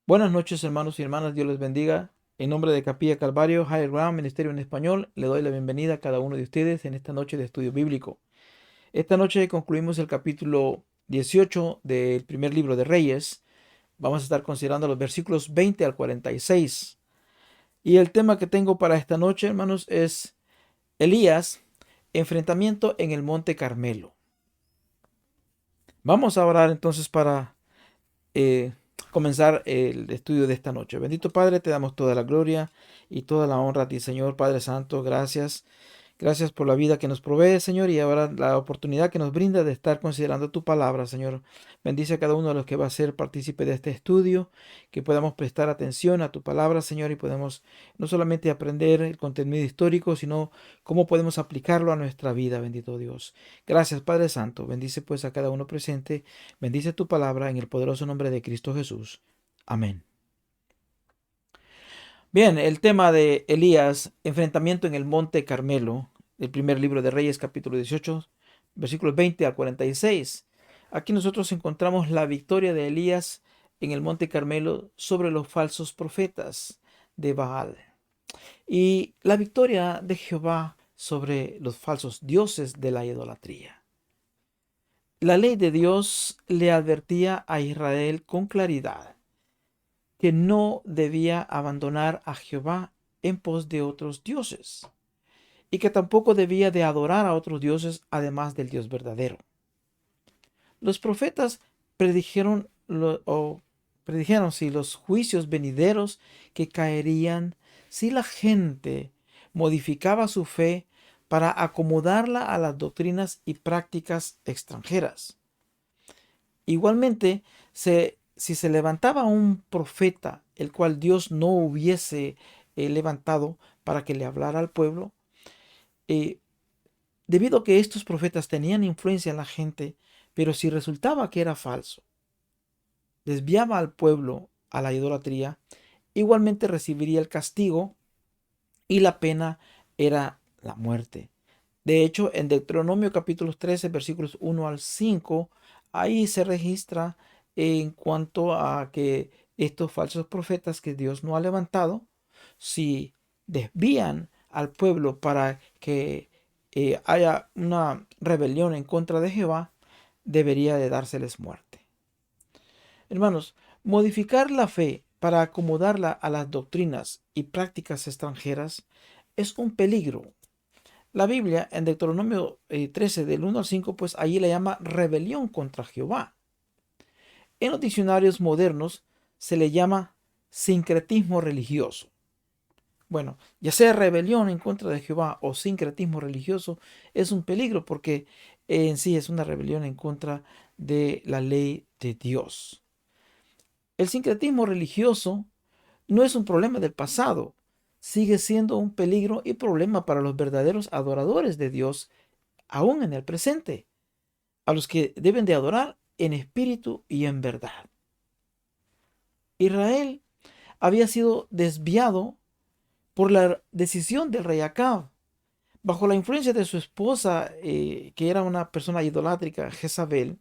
Buenas noches, hermanos y hermanas. Dios les bendiga. En nombre de Capilla Calvario, Higher Ground, Ministerio en Español, le doy la bienvenida a cada uno de ustedes en esta noche de estudio bíblico. Esta noche concluimos el capítulo 18 del primer libro de Reyes. Vamos a estar considerando los versículos 20 al 46. Y el tema que tengo para esta noche, hermanos, es Elías, enfrentamiento en el Monte Carmelo. Vamos a orar entonces para eh, comenzar el estudio de esta noche. Bendito Padre, te damos toda la gloria y toda la honra a ti, Señor Padre Santo. Gracias. Gracias por la vida que nos provee, Señor, y ahora la oportunidad que nos brinda de estar considerando tu palabra, Señor. Bendice a cada uno de los que va a ser partícipe de este estudio, que podamos prestar atención a tu palabra, Señor, y podemos no solamente aprender el contenido histórico, sino cómo podemos aplicarlo a nuestra vida, bendito Dios. Gracias, Padre Santo. Bendice pues a cada uno presente. Bendice tu palabra en el poderoso nombre de Cristo Jesús. Amén. Bien, el tema de Elías, enfrentamiento en el Monte Carmelo, el primer libro de Reyes, capítulo 18, versículos 20 al 46. Aquí nosotros encontramos la victoria de Elías en el Monte Carmelo sobre los falsos profetas de Baal y la victoria de Jehová sobre los falsos dioses de la idolatría. La ley de Dios le advertía a Israel con claridad que no debía abandonar a Jehová en pos de otros dioses, y que tampoco debía de adorar a otros dioses además del Dios verdadero. Los profetas predijeron, predijeron si los juicios venideros que caerían si la gente modificaba su fe para acomodarla a las doctrinas y prácticas extranjeras. Igualmente, si se levantaba un profeta, el cual Dios no hubiese levantado para que le hablara al pueblo, eh, debido a que estos profetas tenían influencia en la gente, pero si resultaba que era falso, desviaba al pueblo a la idolatría, igualmente recibiría el castigo y la pena era la muerte. De hecho, en Deuteronomio capítulo 13, versículos 1 al 5, ahí se registra en cuanto a que estos falsos profetas que Dios no ha levantado, si desvían al pueblo para que haya una rebelión en contra de Jehová, debería de dárseles muerte. Hermanos, modificar la fe para acomodarla a las doctrinas y prácticas extranjeras es un peligro. La Biblia en Deuteronomio 13 del 1 al 5, pues allí le llama rebelión contra Jehová. En los diccionarios modernos se le llama sincretismo religioso. Bueno, ya sea rebelión en contra de Jehová o sincretismo religioso, es un peligro porque en sí es una rebelión en contra de la ley de Dios. El sincretismo religioso no es un problema del pasado, sigue siendo un peligro y problema para los verdaderos adoradores de Dios aún en el presente, a los que deben de adorar en espíritu y en verdad. Israel había sido desviado por la decisión del rey Acab, bajo la influencia de su esposa, que era una persona idolátrica, Jezabel.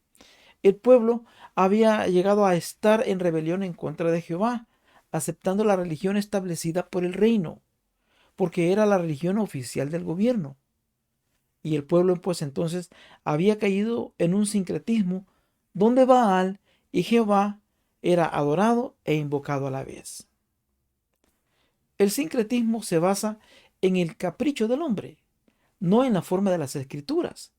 El pueblo había llegado a estar en rebelión en contra de Jehová, aceptando la religión establecida por el reino, porque era la religión oficial del gobierno. Y el pueblo pues entonces había caído en un sincretismo donde Baal y Jehová era adorado e invocado a la vez. El sincretismo se basa en el capricho del hombre, no en la forma de las escrituras.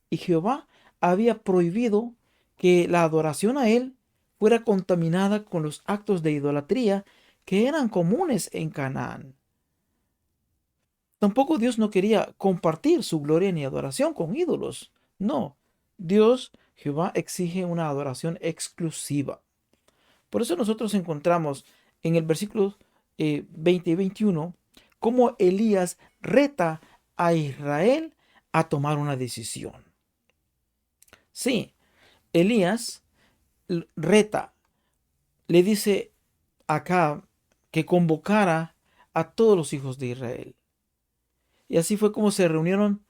Y Jehová había prohibido que la adoración a él fuera contaminada con los actos de idolatría que eran comunes en Canaán. Tampoco Dios no quería compartir su gloria ni adoración con ídolos. No, Dios, Jehová, exige una adoración exclusiva. Por eso nosotros encontramos en el versículo 20 y 21 cómo Elías reta a Israel a tomar una decisión. Sí, Elías reta, le dice a Acab que convocara a todos los hijos de Israel. Y así fue como se reunieron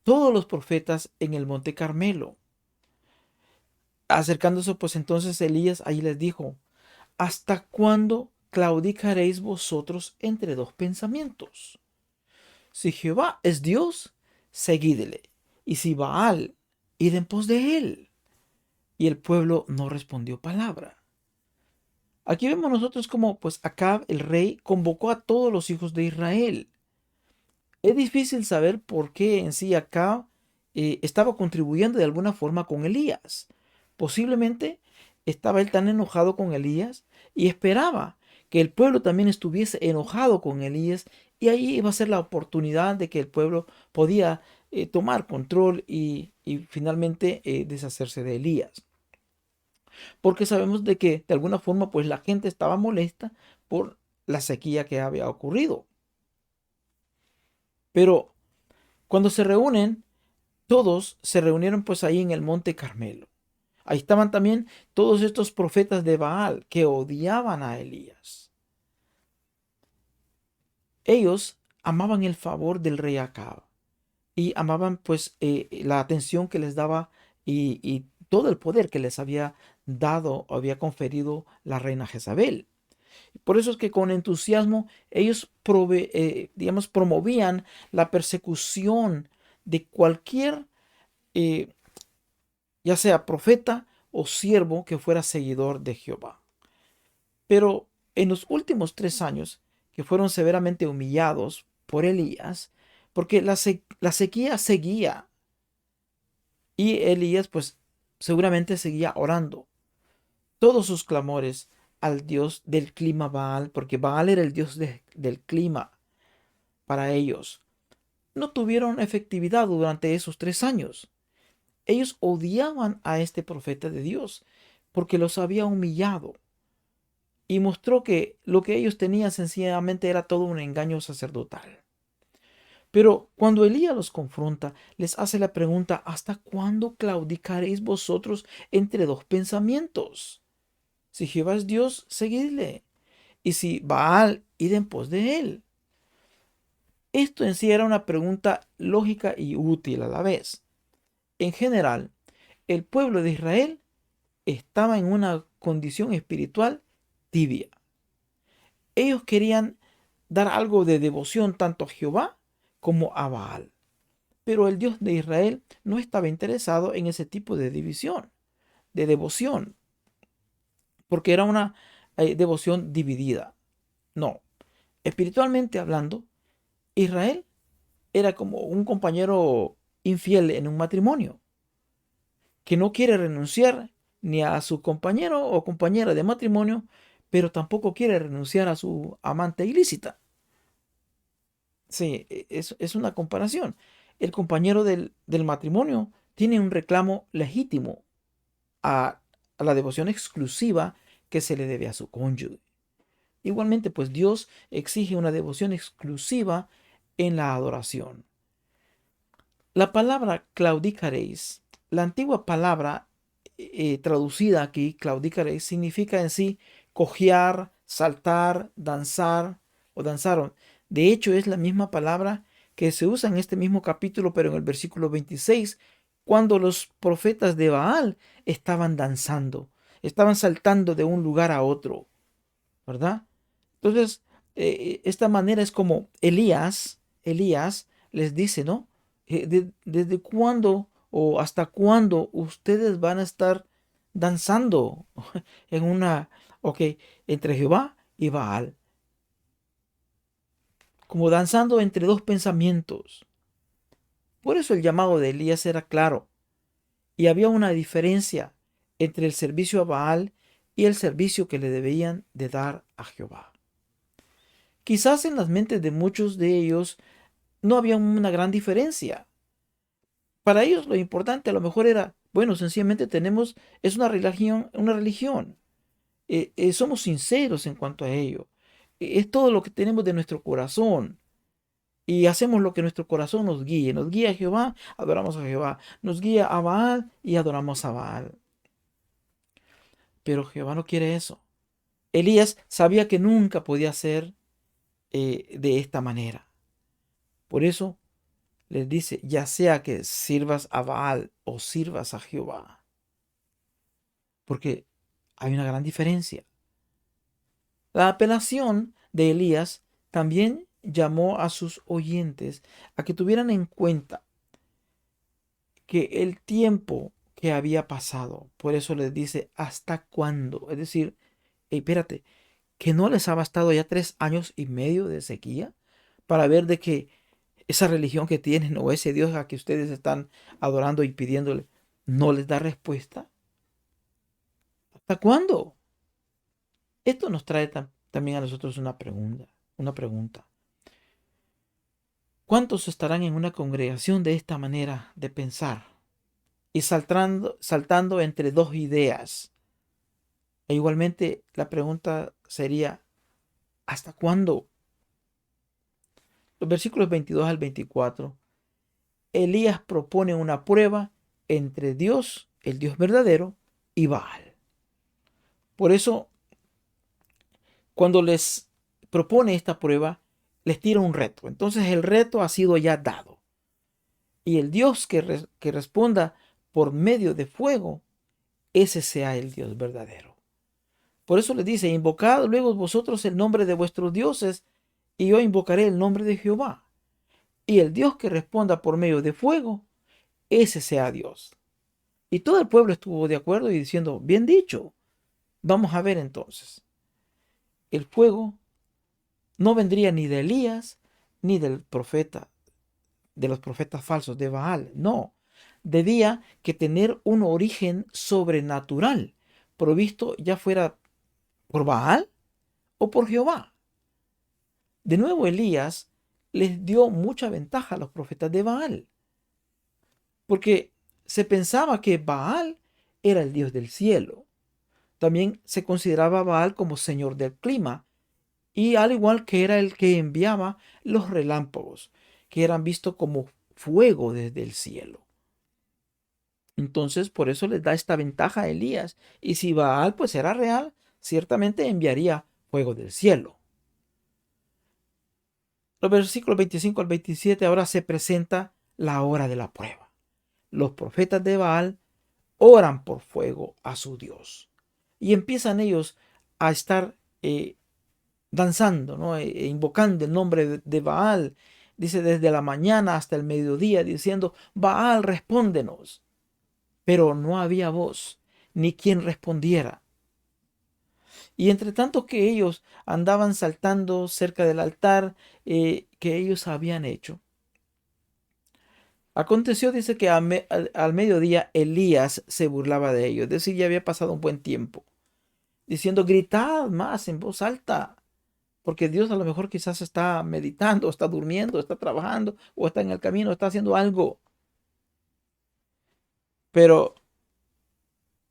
todos los profetas en el monte Carmelo. Acercándose pues entonces Elías allí les dijo: ¿hasta cuándo claudicaréis vosotros entre dos pensamientos? Si Jehová es Dios, seguidle, y si Baal, id en pos de él. Y el pueblo no respondió palabra. Aquí vemos nosotros como pues Acab, el rey, convocó a todos los hijos de Israel. Es difícil saber por qué en sí Acab estaba contribuyendo de alguna forma con Elías. Posiblemente estaba él tan enojado con Elías y esperaba que el pueblo también estuviese enojado con Elías, y ahí iba a ser la oportunidad de que el pueblo podía tomar control y finalmente deshacerse de Elías. Porque sabemos de que de alguna forma pues la gente estaba molesta por la sequía que había ocurrido. Pero cuando se reúnen, todos se reunieron pues ahí en el monte Carmelo. Ahí estaban también todos estos profetas de Baal que odiaban a Elías. Ellos amaban el favor del rey Acab y amaban pues la atención que les daba y todo el poder que les había dado o había conferido la reina Jezabel. Por eso es que con entusiasmo ellos digamos, promovían la persecución de cualquier, eh, ya sea profeta o siervo que fuera seguidor de Jehová. Pero en los últimos 3 años, que fueron severamente humillados por Elías, porque la sequía seguía y Elías pues seguramente seguía orando todos sus clamores al dios del clima Baal, porque Baal era el dios del clima para ellos, no tuvieron efectividad durante esos 3 años. Ellos odiaban a este profeta de Dios porque los había humillado y mostró que lo que ellos tenían sencillamente era todo un engaño sacerdotal. Pero cuando Elías los confronta, les hace la pregunta: ¿hasta cuándo claudicaréis vosotros entre dos pensamientos? Si Jehová es Dios, seguidle, y si Baal, id en pos de él. Esto en sí era una pregunta lógica y útil a la vez. En general, el pueblo de Israel estaba en una condición espiritual tibia. Ellos querían dar algo de devoción tanto a Jehová como a Baal, pero el Dios de Israel no estaba interesado en ese tipo de división, de devoción, porque era una devoción dividida. No, espiritualmente hablando, Israel era como un compañero infiel en un matrimonio, que no quiere renunciar ni a su compañero o compañera de matrimonio, pero tampoco quiere renunciar a su amante ilícita. Sí, es una comparación. El compañero del matrimonio tiene un reclamo legítimo a la devoción exclusiva que se le debe a su cónyuge. Igualmente, pues Dios exige una devoción exclusiva en la adoración. La palabra claudicaréis, la antigua palabra traducida aquí, claudicaréis, significa en sí cojear, saltar, danzar o danzaron. De hecho, es la misma palabra que se usa en este mismo capítulo, pero en el versículo 26, cuando los profetas de Baal estaban danzando, estaban saltando de un lugar a otro, ¿verdad? Entonces, esta manera es como Elías les dice, ¿no? ¿Desde cuándo o hasta cuándo ustedes van a estar danzando en una, ok, entre Jehová y Baal? Como danzando entre dos pensamientos. Por eso el llamado de Elías era claro, y había una diferencia entre el servicio a Baal y el servicio que le debían de dar a Jehová. Quizás en las mentes de muchos de ellos no había una gran diferencia. Para ellos lo importante a lo mejor era, bueno, sencillamente es una religión. Somos sinceros en cuanto a ello. Es todo lo que tenemos de nuestro corazón. Y hacemos lo que nuestro corazón nos guíe. Nos guía a Jehová, adoramos a Jehová. Nos guía a Baal y adoramos a Baal. Pero Jehová no quiere eso. Elías sabía que nunca podía ser de esta manera. Por eso les dice: ya sea que sirvas a Baal o sirvas a Jehová. Porque hay una gran diferencia. La apelación de Elías también llamó a sus oyentes a que tuvieran en cuenta que el tiempo que había pasado, por eso les dice, ¿hasta cuándo? Es decir, "Ey, espérate, que no les ha bastado ya 3 años y medio de sequía para ver de que esa religión que tienen o ese Dios a que ustedes están adorando y pidiéndole no les da respuesta. ¿Hasta cuándo? Esto nos trae también a nosotros una pregunta, una pregunta. ¿Cuántos estarán en una congregación de esta manera de pensar y saltando entre dos ideas? E igualmente la pregunta sería, ¿hasta cuándo? Los versículos 22 al 24, Elías propone una prueba entre Dios, el Dios verdadero, y Baal. Por eso, cuando les propone esta prueba, les tira un reto. Entonces el reto ha sido ya dado. Y el Dios que responda por medio de fuego, ese sea el Dios verdadero. Por eso les dice, invocad luego vosotros el nombre de vuestros dioses, y yo invocaré el nombre de Jehová. Y el Dios que responda por medio de fuego, ese sea Dios. Y todo el pueblo estuvo de acuerdo y diciendo, bien dicho. Vamos a ver entonces. El fuego no vendría ni de Elías, ni del profeta, de los profetas falsos de Baal. No. Debía que tener un origen sobrenatural, provisto ya fuera por Baal o por Jehová. De nuevo, Elías les dio mucha ventaja a los profetas de Baal, porque se pensaba que Baal era el dios del cielo. También se consideraba a Baal como señor del clima, y al igual que era el que enviaba los relámpagos, que eran vistos como fuego desde el cielo. Entonces, por eso les da esta ventaja a Elías. Y si Baal pues era real, ciertamente enviaría fuego del cielo. Los versículos 25 al 27 ahora se presenta la hora de la prueba. Los profetas de Baal oran por fuego a su Dios. Y empiezan ellos a estar danzando, ¿no? Invocando el nombre de Baal. Dice desde la mañana hasta el mediodía, diciendo, Baal, respóndenos. Pero no había voz, ni quien respondiera. Y entre tanto que ellos andaban saltando cerca del altar que ellos habían hecho, aconteció, dice que al mediodía Elías se burlaba de ellos, es decir, ya había pasado un buen tiempo, diciendo, gritad más en voz alta, porque Dios a lo mejor quizás está meditando, está durmiendo, está trabajando, o está en el camino, está haciendo algo. Pero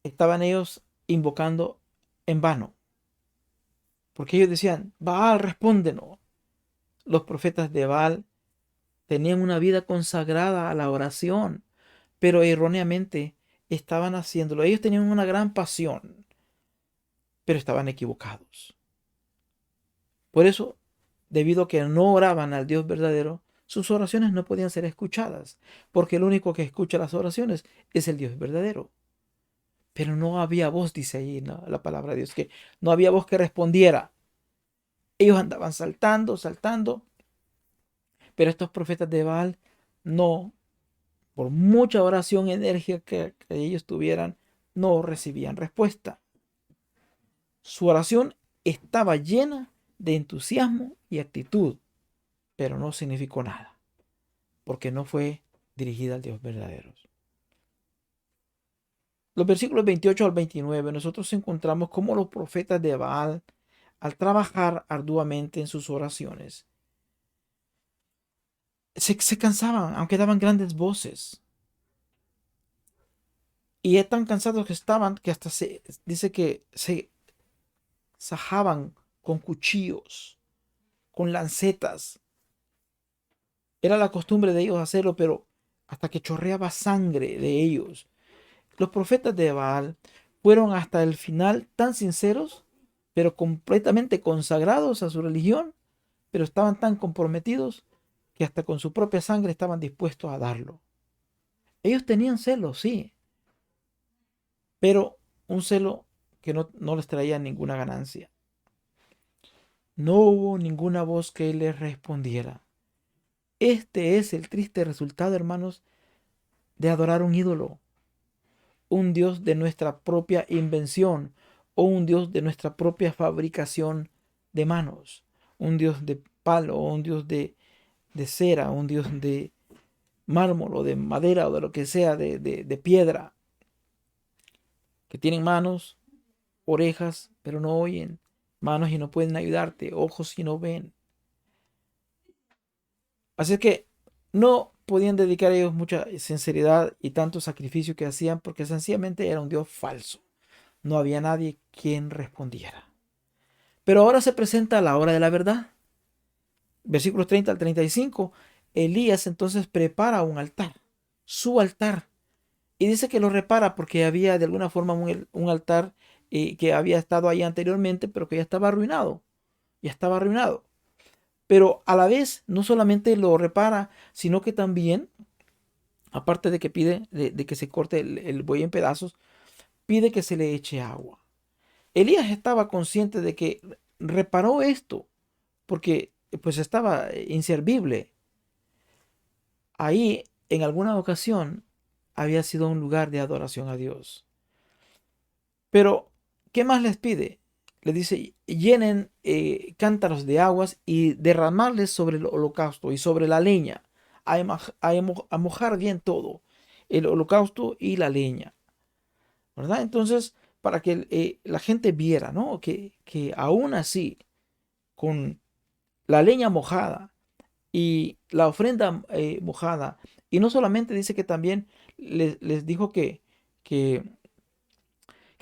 estaban ellos invocando en vano, porque ellos decían, Baal, respóndenos. Los profetas de Baal tenían una vida consagrada a la oración, pero erróneamente estaban haciéndolo. Ellos tenían una gran pasión, pero estaban equivocados. Por eso, debido a que no oraban al Dios verdadero, sus oraciones no podían ser escuchadas, porque el único que escucha las oraciones es el Dios verdadero. Pero no había voz, dice ahí la palabra de Dios, que no había voz que respondiera. Ellos andaban saltando, saltando, pero estos profetas de Baal no, por mucha oración y energía que ellos tuvieran, no recibían respuesta. Su oración estaba llena de entusiasmo y actitud, pero no significó nada, porque no fue dirigida al Dios verdadero. Los versículos 28 al 29, nosotros encontramos cómo los profetas de Baal, al trabajar arduamente en sus oraciones, se cansaban, aunque daban grandes voces. Y es tan cansados que estaban que hasta dice que se sajaban con cuchillos, con lancetas. Era la costumbre de ellos hacerlo, pero hasta que chorreaba sangre de ellos. Los profetas de Baal fueron hasta el final tan sinceros, pero completamente consagrados a su religión, pero estaban tan comprometidos que hasta con su propia sangre estaban dispuestos a darlo. Ellos tenían celo, sí, pero un celo que no les traía ninguna ganancia. no hubo ninguna voz que les respondiera. Este es el triste resultado, hermanos, de adorar un ídolo, un Dios de nuestra propia invención o un Dios de nuestra propia fabricación de manos, un Dios de palo o un Dios de cera, un Dios de mármol o de madera o de lo que sea, de piedra, que tienen manos, orejas, pero no oyen, manos y no pueden ayudarte, ojos y no ven. Así es que no podían dedicar a ellos mucha sinceridad y tanto sacrificio que hacían porque sencillamente era un Dios falso. No había nadie quien respondiera. Pero ahora se presenta la hora de la verdad. Versículos 30 al 35. Elías entonces prepara un altar, su altar. Y dice que lo repara porque había de alguna forma un altar que había estado ahí anteriormente, pero que ya estaba arruinado. Ya estaba arruinado. Pero a la vez no solamente lo repara, sino que también, aparte de que pide de que se corte el buey en pedazos, pide que se le eche agua. Elías estaba consciente de que reparó esto porque pues estaba inservible. Ahí en alguna ocasión había sido un lugar de adoración a Dios. Pero, ¿qué más les pide? Le dice, llenen cántaros de aguas y derramarles sobre el holocausto y sobre la leña, a mojar bien todo, el holocausto y la leña, ¿verdad? Entonces, para que la gente viera, ¿no? Que aún así, con la leña mojada y la ofrenda mojada, y no solamente dice que también les dijo que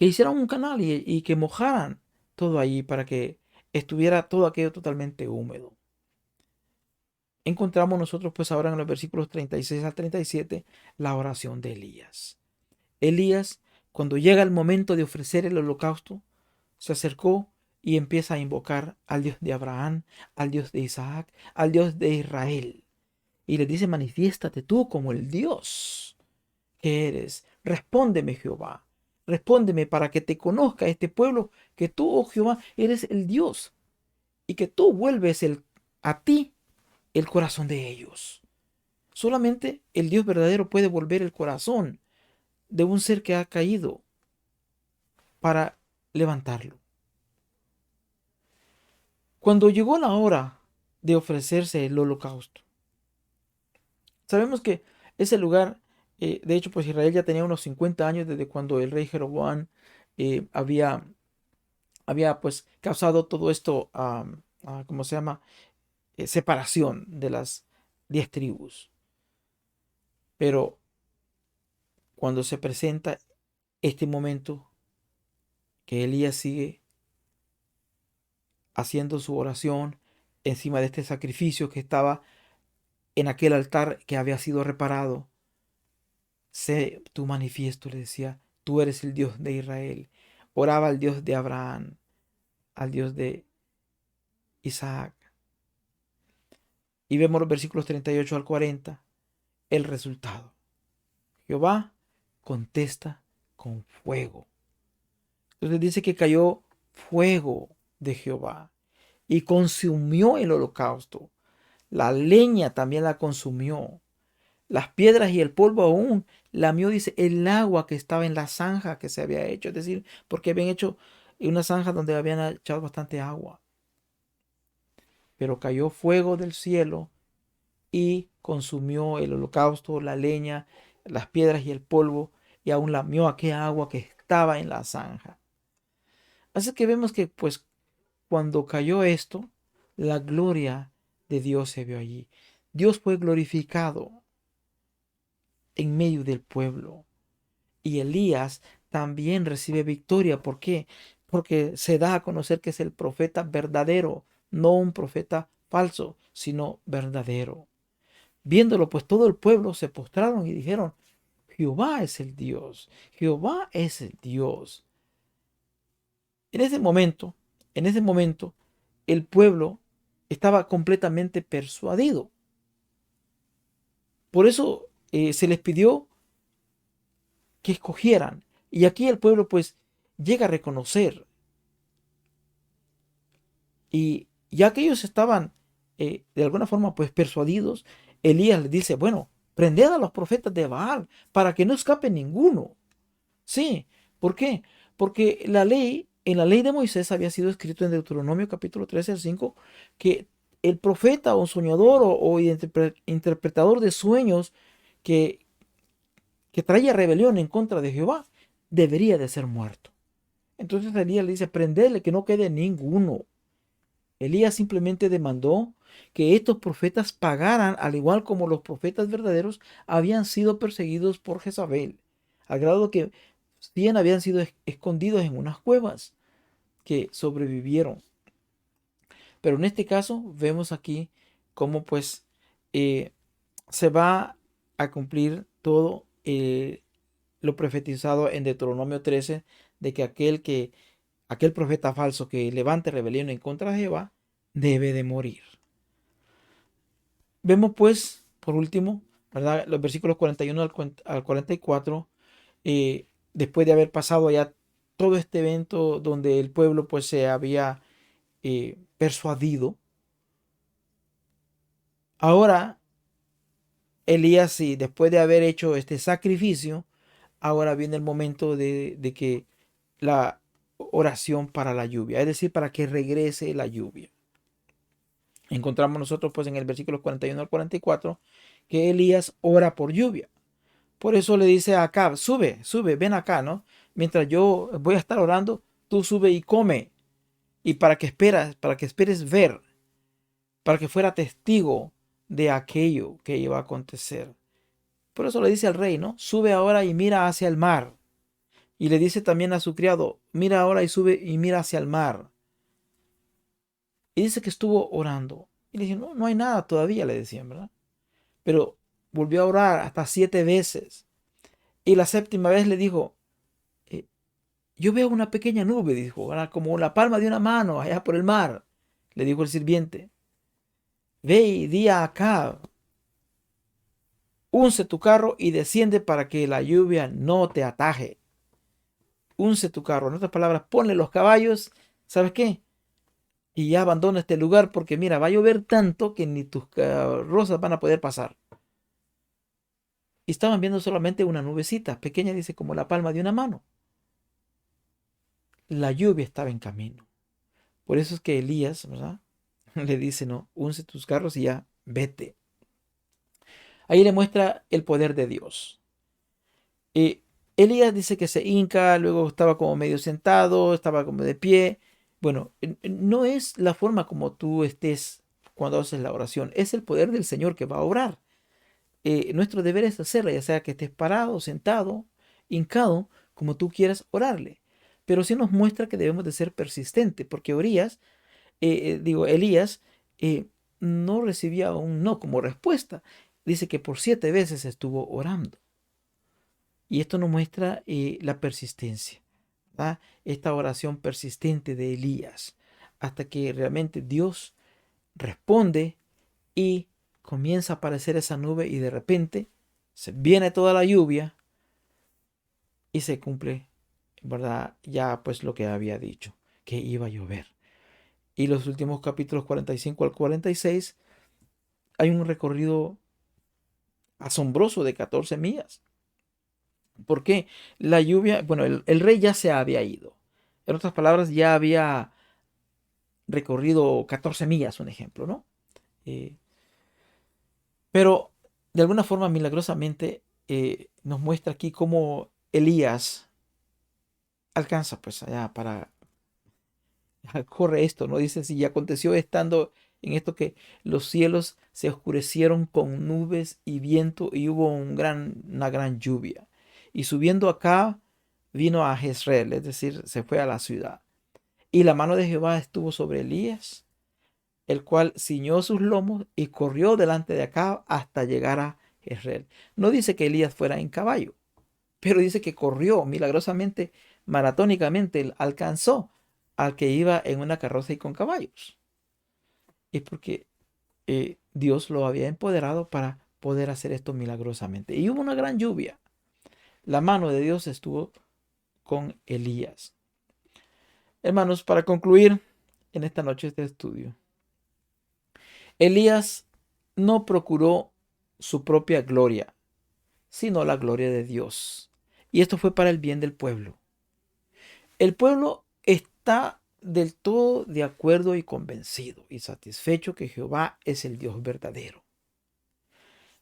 que hicieran un canal y que mojaran todo allí para que estuviera todo aquello totalmente húmedo. Encontramos nosotros pues ahora en los versículos 36 al 37 la oración de Elías. Elías, cuando llega el momento de ofrecer el holocausto, se acercó y empieza a invocar al Dios de Abraham, al Dios de Isaac, al Dios de Israel. Y le dice, manifiéstate tú como el Dios que eres. Respóndeme, Jehová. Respóndeme para que te conozca este pueblo, que tú, oh Jehová, eres el Dios y que tú vuelves a ti el corazón de ellos. Solamente el Dios verdadero puede volver el corazón de un ser que ha caído para levantarlo. Cuando llegó la hora de ofrecerse el holocausto, sabemos que ese lugar, de hecho, pues Israel ya tenía unos 50 años desde cuando el rey Jeroboam había pues causado todo esto, ¿cómo se llama? Separación de las 10 tribus. Pero cuando se presenta este momento que Elías sigue haciendo su oración encima de este sacrificio que estaba en aquel altar que había sido reparado, sé tu manifiesto, le decía, tú eres el Dios de Israel. Oraba al Dios de Abraham, al Dios de Isaac. Y vemos los versículos 38 al 40, el resultado. Jehová contesta con fuego. Entonces dice que cayó fuego de Jehová y consumió el holocausto. La leña también la consumió. Las piedras y el polvo aún lamió, dice, el agua que estaba en la zanja que se había hecho. Es decir, porque habían hecho una zanja donde habían echado bastante agua. Pero cayó fuego del cielo y consumió el holocausto, la leña, las piedras y el polvo, y aún lamió aquella agua que estaba en la zanja. Así que vemos que pues cuando cayó esto, la gloria de Dios se vio allí. Dios fue glorificado en medio del pueblo. Y Elías también recibe victoria. ¿Por qué? Porque se da a conocer que es el profeta verdadero, no un profeta falso, sino verdadero. Viéndolo, pues todo el pueblo se postraron y dijeron, Jehová es el Dios, Jehová es el Dios. En en ese momento, el pueblo estaba completamente persuadido. Por eso se les pidió que escogieran. Y aquí el pueblo pues llega a reconocer. Y ya que ellos estaban de alguna forma pues persuadidos, Elías les dice, bueno, prended a los profetas de Baal para que no escape ninguno. Sí, ¿por qué? Porque en la ley de Moisés había sido escrito en Deuteronomio capítulo 13 al 5 que el profeta o soñador o interpretador de sueños que, que traía rebelión en contra de Jehová debería de ser muerto. Entonces Elías le dice, prendedle que no quede ninguno. Elías simplemente demandó que estos profetas pagaran, al igual como los profetas verdaderos habían sido perseguidos por Jezabel, al grado que 100 habían sido escondidos en unas cuevas que sobrevivieron. Pero en este caso vemos aquí cómo pues eh, se va a cumplir todo lo profetizado en Deuteronomio 13 de que aquel profeta falso que levante rebelión en contra de Jehová debe de morir. Vemos pues, por último, ¿verdad? Los versículos 41 al 44, después de haber pasado ya todo este evento donde el pueblo pues se había persuadido. Ahora Elías, sí, después de haber hecho este sacrificio, ahora viene el momento de que la oración para la lluvia, es decir, para que regrese la lluvia. Encontramos nosotros pues en el versículo 41 al 44 que Elías ora por lluvia. Por eso le dice a Acab, sube, sube, ven acá, ¿no? Mientras yo voy a estar orando, tú sube y come. Y para que esperes ver, para que fuera testigo de aquello que iba a acontecer. Por eso le dice al rey, ¿no? Sube ahora y mira hacia el mar. Y le dice también a su criado, mira ahora y sube y mira hacia el mar. Y dice que estuvo orando. Y le dice, no, no hay nada todavía, le decían, ¿verdad? Pero volvió a orar hasta 7 veces. Y la séptima vez le dijo, "Eh, yo veo una pequeña nube", dijo, ¿verdad? Como la palma de una mano allá por el mar. Le dijo el sirviente, ve y di a Acab, unce tu carro y desciende para que la lluvia no te ataje. Unce tu carro. En otras palabras, ponle los caballos, ¿sabes qué? Y ya abandona este lugar porque mira, va a llover tanto que ni tus carrozas van a poder pasar. Y estaban viendo solamente una nubecita, pequeña, dice, como la palma de una mano. La lluvia estaba en camino. Por eso es que Elías, ¿verdad? Le dice, no, unce tus carros y ya, vete. Ahí le muestra el poder de Dios. Y Elías dice que se hinca, luego estaba como medio sentado, estaba como de pie. Bueno, no es la forma como tú estés cuando haces la oración, es el poder del Señor que va a obrar. Nuestro deber es hacerla, ya sea que estés parado, sentado, hincado, como tú quieras orarle. Pero sí nos muestra que debemos de ser persistentes, porque Elías eh, no recibía un no como respuesta. Dice que por 7 veces estuvo orando. Y esto nos muestra la persistencia, ¿verdad? Esta oración persistente de Elías, hasta que realmente Dios responde y comienza a aparecer esa nube y de repente se viene toda la lluvia y se cumple, ¿verdad? Ya pues lo que había dicho, que iba a llover. Y los últimos capítulos 45 al 46 hay un recorrido asombroso de 14 millas. ¿Por qué? La lluvia, bueno, el rey ya se había ido. En otras palabras, ya había recorrido 14 millas, un ejemplo, ¿no? Eh, pero de alguna forma, milagrosamente, nos muestra aquí cómo Elías alcanza, pues, allá para, corre esto, ¿no? Dice, si aconteció estando en esto que los cielos se oscurecieron con nubes y viento y hubo una gran lluvia. Y subiendo acá, vino a Jezreel, es decir, se fue a la ciudad. Y la mano de Jehová estuvo sobre Elías, el cual ciñó sus lomos y corrió delante de Acab hasta llegar a Jezreel. No dice que Elías fuera en caballo, pero dice que corrió milagrosamente, maratónicamente, él alcanzó al que iba en una carroza y con caballos. Es porque Dios lo había empoderado para poder hacer esto milagrosamente. Y hubo una gran lluvia. La mano de Dios estuvo con Elías. Hermanos, para concluir en esta noche este estudio, Elías no procuró su propia gloria, sino la gloria de Dios. Y esto fue para el bien del pueblo. El pueblo está del todo de acuerdo y convencido y satisfecho que Jehová es el Dios verdadero.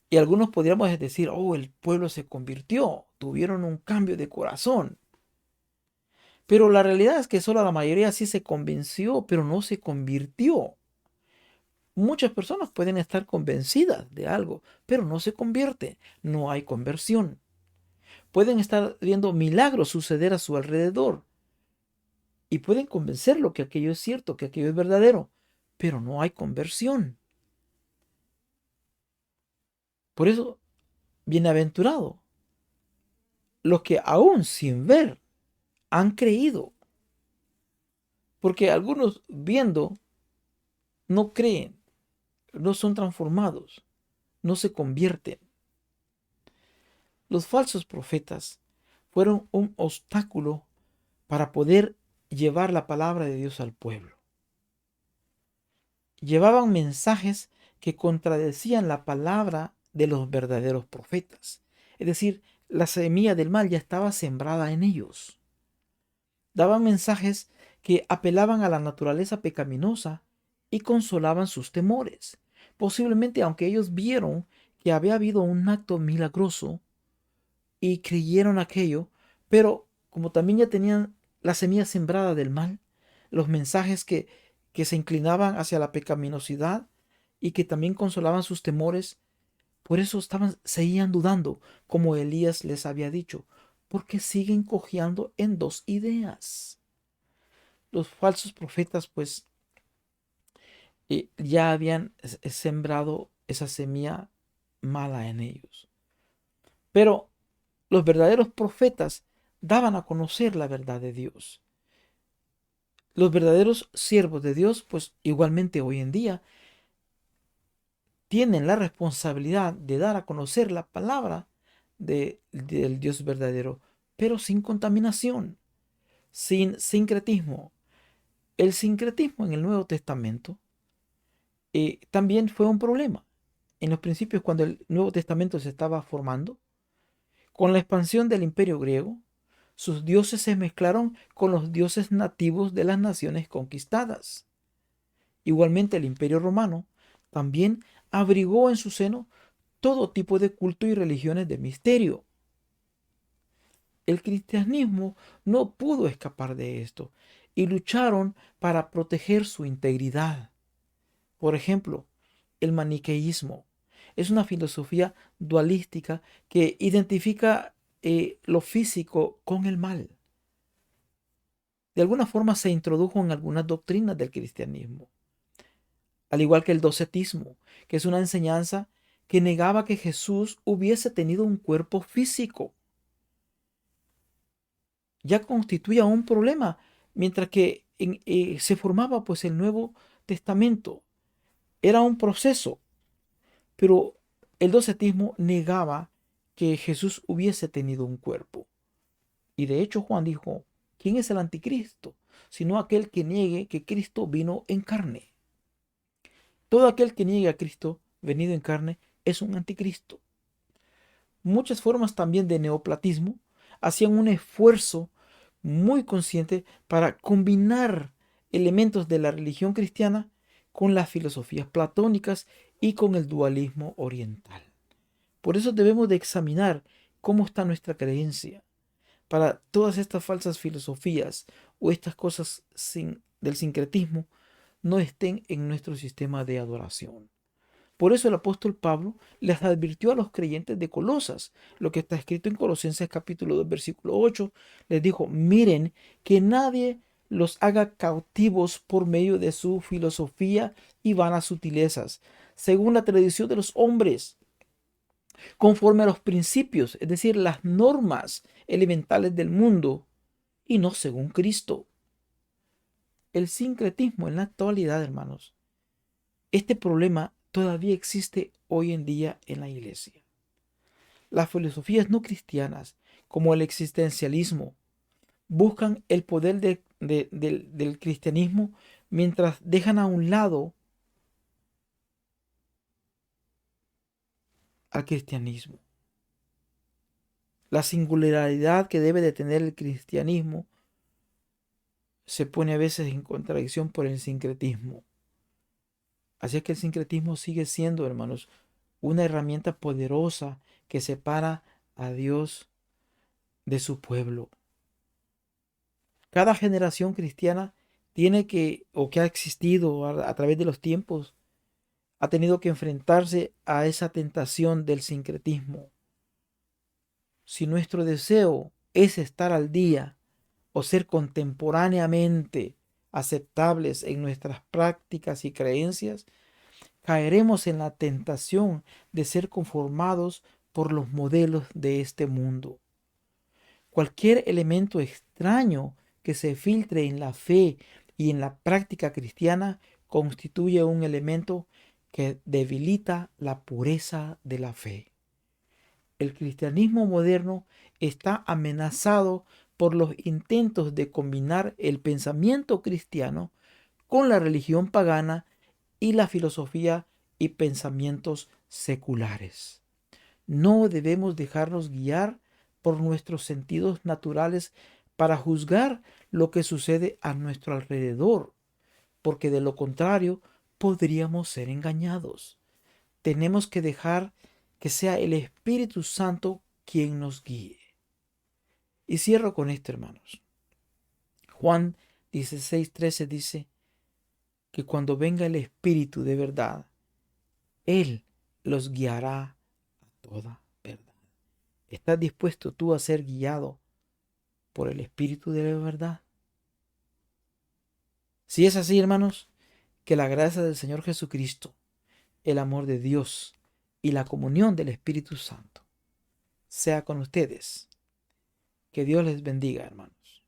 Y algunos podríamos decir, oh, el pueblo se convirtió, tuvieron un cambio de corazón. Pero la realidad es que solo la mayoría sí se convenció, pero no se convirtió. Muchas personas pueden estar convencidas de algo, pero no se convierte, no hay conversión. Pueden estar viendo milagros suceder a su alrededor y pueden convencerlo que aquello es cierto, que aquello es verdadero, pero no hay conversión. Por eso, bienaventurado los que aún sin ver han creído, porque algunos viendo no creen, no son transformados, no se convierten. Los falsos profetas fueron un obstáculo para poder llevar la palabra de Dios al pueblo. Llevaban mensajes que contradecían la palabra de los verdaderos profetas. Es decir, la semilla del mal ya estaba sembrada en ellos. Daban mensajes que apelaban a la naturaleza pecaminosa y consolaban sus temores. Posiblemente aunque ellos vieron que había habido un acto milagroso y creyeron aquello, pero como también ya tenían la semilla sembrada del mal, los mensajes que se inclinaban hacia la pecaminosidad y que también consolaban sus temores, por eso seguían dudando, como Elías les había dicho, porque siguen cojeando en dos ideas. Los falsos profetas pues ya habían sembrado esa semilla mala en ellos. Pero los verdaderos profetas daban a conocer la verdad de Dios. Los verdaderos siervos de Dios, pues igualmente hoy en día, tienen la responsabilidad de dar a conocer la palabra del Dios verdadero, pero sin contaminación, sin sincretismo. El sincretismo en el Nuevo Testamento también fue un problema. En los principios, cuando el Nuevo Testamento se estaba formando, con la expansión del Imperio griego, sus dioses se mezclaron con los dioses nativos de las naciones conquistadas. Igualmente el Imperio romano también abrigó en su seno todo tipo de culto y religiones de misterio. El cristianismo no pudo escapar de esto y lucharon para proteger su integridad. Por ejemplo, el maniqueísmo es una filosofía dualística que identifica lo físico con el mal. De alguna forma se introdujo en algunas doctrinas del cristianismo, al igual que el docetismo, que es una enseñanza que negaba que Jesús hubiese tenido un cuerpo físico. Ya constituía un problema, mientras que se formaba pues el Nuevo Testamento. Era un proceso, pero el docetismo negaba que Jesús hubiese tenido un cuerpo. Y de hecho Juan dijo, ¿quién es el anticristo? Sino aquel que niegue que Cristo vino en carne. Todo aquel que niegue a Cristo venido en carne es un anticristo. Muchas formas también de neoplatismo hacían un esfuerzo muy consciente para combinar elementos de la religión cristiana con las filosofías platónicas y con el dualismo oriental. Por eso debemos de examinar cómo está nuestra creencia para todas estas falsas filosofías o estas cosas del sincretismo no estén en nuestro sistema de adoración. Por eso el apóstol Pablo les advirtió a los creyentes de Colosas, lo que está escrito en Colosenses capítulo 2, versículo 8, les dijo, miren que nadie los haga cautivos por medio de su filosofía y vanas sutilezas, según la tradición de los hombres, conforme a los principios, es decir, las normas elementales del mundo, y no según Cristo. El sincretismo en la actualidad, hermanos, este problema todavía existe hoy en día en la iglesia. Las filosofías no cristianas, como el existencialismo, buscan el poder del cristianismo mientras dejan a un lado al cristianismo. La singularidad que debe de tener el cristianismo se pone a veces en contradicción por el sincretismo. Así es que el sincretismo sigue siendo, hermanos, una herramienta poderosa que separa a Dios de su pueblo. Cada generación cristiana tiene que, o que ha existido a través de los tiempos, ha tenido que enfrentarse a esa tentación del sincretismo. Si nuestro deseo es estar al día o ser contemporáneamente aceptables en nuestras prácticas y creencias, caeremos en la tentación de ser conformados por los modelos de este mundo. Cualquier elemento extraño que se filtre en la fe y en la práctica cristiana constituye un elemento que debilita la pureza de la fe. El cristianismo moderno está amenazado por los intentos de combinar el pensamiento cristiano con la religión pagana y la filosofía y pensamientos seculares. No debemos dejarnos guiar por nuestros sentidos naturales para juzgar lo que sucede a nuestro alrededor, porque de lo contrario podríamos ser engañados. Tenemos que dejar que sea el Espíritu Santo quien nos guíe. Y cierro con esto, hermanos. Juan 16:13 dice que cuando venga el Espíritu de verdad, Él los guiará a toda verdad. ¿Estás dispuesto tú a ser guiado por el Espíritu de la verdad? Si es así, hermanos, que la gracia del Señor Jesucristo, el amor de Dios y la comunión del Espíritu Santo sea con ustedes. Que Dios les bendiga, hermanos.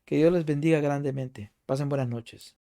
Que Dios les bendiga grandemente. Pasen buenas noches.